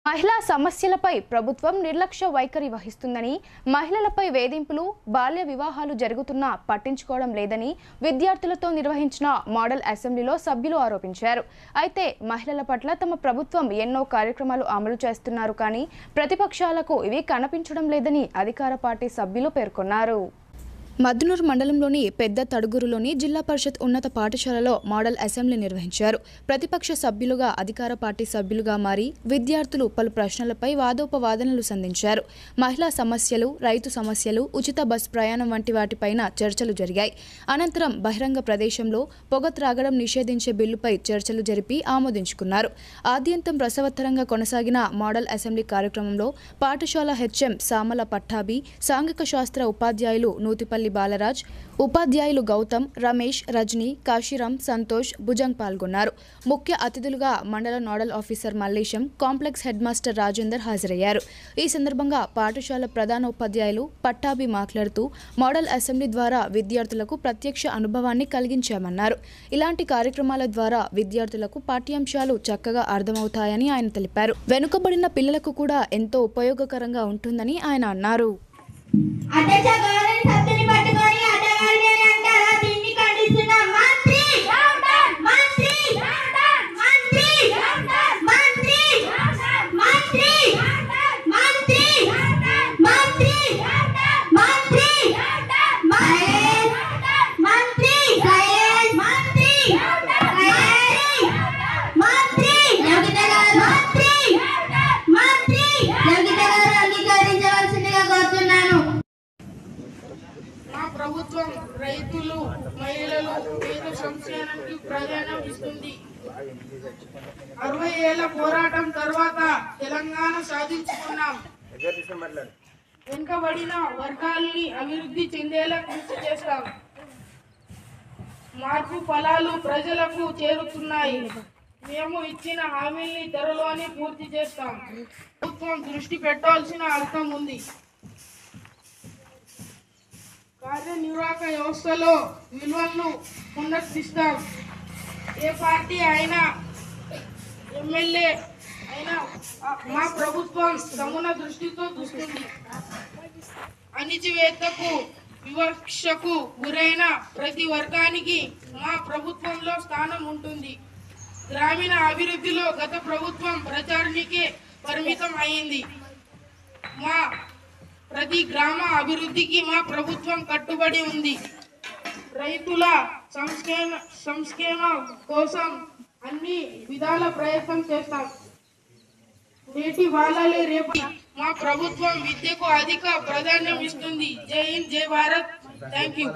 మహిళా సమస్యలపై ప్రభుత్వం నిర్లక్ష్య వైఖరి వహిస్తుందని, మహిళలపై వేధింపులు, బాల్య వివాహాలు జరుగుతున్నా పట్టించుకోవడం లేదని విద్యార్థులతో నిర్వహించిన మోడల్ అసెంబ్లీలో సభ్యులు ఆరోపించారు. అయితే మహిళల పట్ల తమ ప్రభుత్వం ఎన్నో కార్యక్రమాలు అమలు చేస్తున్నారు కానీ ప్రతిపక్షాలకు ఇవి కనిపించడం లేదని అధికార పార్టీ సభ్యులు పేర్కొన్నారు. మద్నూర్ మండలంలోని పెద్ద తడుగురులోని జిల్లా పరిషత్ ఉన్నత పాఠశాలలో మోడల్ అసెంబ్లీ నిర్వహించారు. ప్రతిపక్ష సభ్యులుగా అధికార పార్టీ సభ్యులుగా మారి విద్యార్థులు పలు ప్రశ్నలపై వాదోపవాదనలు సంధించారు. మహిళా సమస్యలు, రైతు సమస్యలు, ఉచిత బస్ ప్రయాణం వంటి వాటిపైన చర్చలు జరిగాయి. అనంతరం బహిరంగ ప్రదేశంలో పొగ త్రాగడం నిషేధించే బిల్లుపై చర్చలు జరిపి ఆమోదించుకున్నారు. ఆద్యంతం రసవత్తరంగా కొనసాగిన మోడల్ అసెంబ్లీ కార్యక్రమంలో పాఠశాల హెచ్ఎం సామల పట్టాభి, సాంఘిక శాస్త్ర ఉపాధ్యాయులు నూతిపల్లి బాలరాజ్, ఉపాధ్యాయులు గౌతమ్, రమేష్, రజనీ, కాశీరాం, సంతోష్, భుజంగ్ పాల్గొన్నారు. ముఖ్య అతిథులుగా మండల nodal officer Mallesham, complex head master Rajender హాజరయ్యారు. ఈ సందర్భంగా పాఠశాల ప్రధాన ఉపాధ్యాయులు పట్టాభి మాట్లాడుతూ మోడల్ అసెంబ్లీ ద్వారా విద్యార్థులకు ప్రత్యక్ష అనుభవాన్ని కలిగించామన్నారు. ఇలాంటి కార్యక్రమాల ద్వారా విద్యార్థులకు పాఠ్యాంశాలు చక్కగా అర్థమవుతాయని ఆయన తెలిపారు. వెనుకబడిన పిల్లలకు కూడా ఎంతో ఉపయోగకరంగా ఉంటుందని ఆయన అన్నారు. ప్రభుత్వం రైతులు, మహిళలు, పేద సంక్షేమానికి ప్రాధాన్యం ఇస్తుంది. 60 ఏళ్ల పోరాటం తర్వాత తెలంగాణ సాధించుకున్నాం. వెనుకబడిన వర్గాల్ని అభివృద్ధి చెందేలా కృషి చేస్తాం. మార్పు ఫలాలు ప్రజలకు చేరుతున్నాయి. మేము ఇచ్చిన హామీల్ని త్వరలోనే పూర్తి చేస్తాం. ప్రభుత్వం దృష్టి పెట్టాల్సిన అవసరం ఉంది. కార్యనిర్వాహక వ్యవస్థలో విలువలను పునరుద్ధరిస్తాం. ఏ పార్టీ అయినా, ఎమ్మెల్యే అయినా మా ప్రభుత్వం సమున దృష్టితో చూస్తుంది. అణిచివేతకు, వివక్షకు గురైన ప్రతి వర్గానికి మా ప్రభుత్వంలో స్థానం ఉంటుంది. గ్రామీణ అభివృద్ధిలో గత ప్రభుత్వం ప్రచారానికే పరిమితం అయింది. మా ప్రతి గ్రామ అభివృద్ధికి మా ప్రభుత్వం కట్టుబడి ఉంది. రైతుల సంక్షేమం కోసం అన్ని విధాల ప్రయత్నం చేస్తాం. నేటి బాలలే రేపు. మా ప్రభుత్వం విద్యకు అధిక ప్రాధాన్యం ఇస్తుంది. జై హింద్, జై భారత్. Thank you.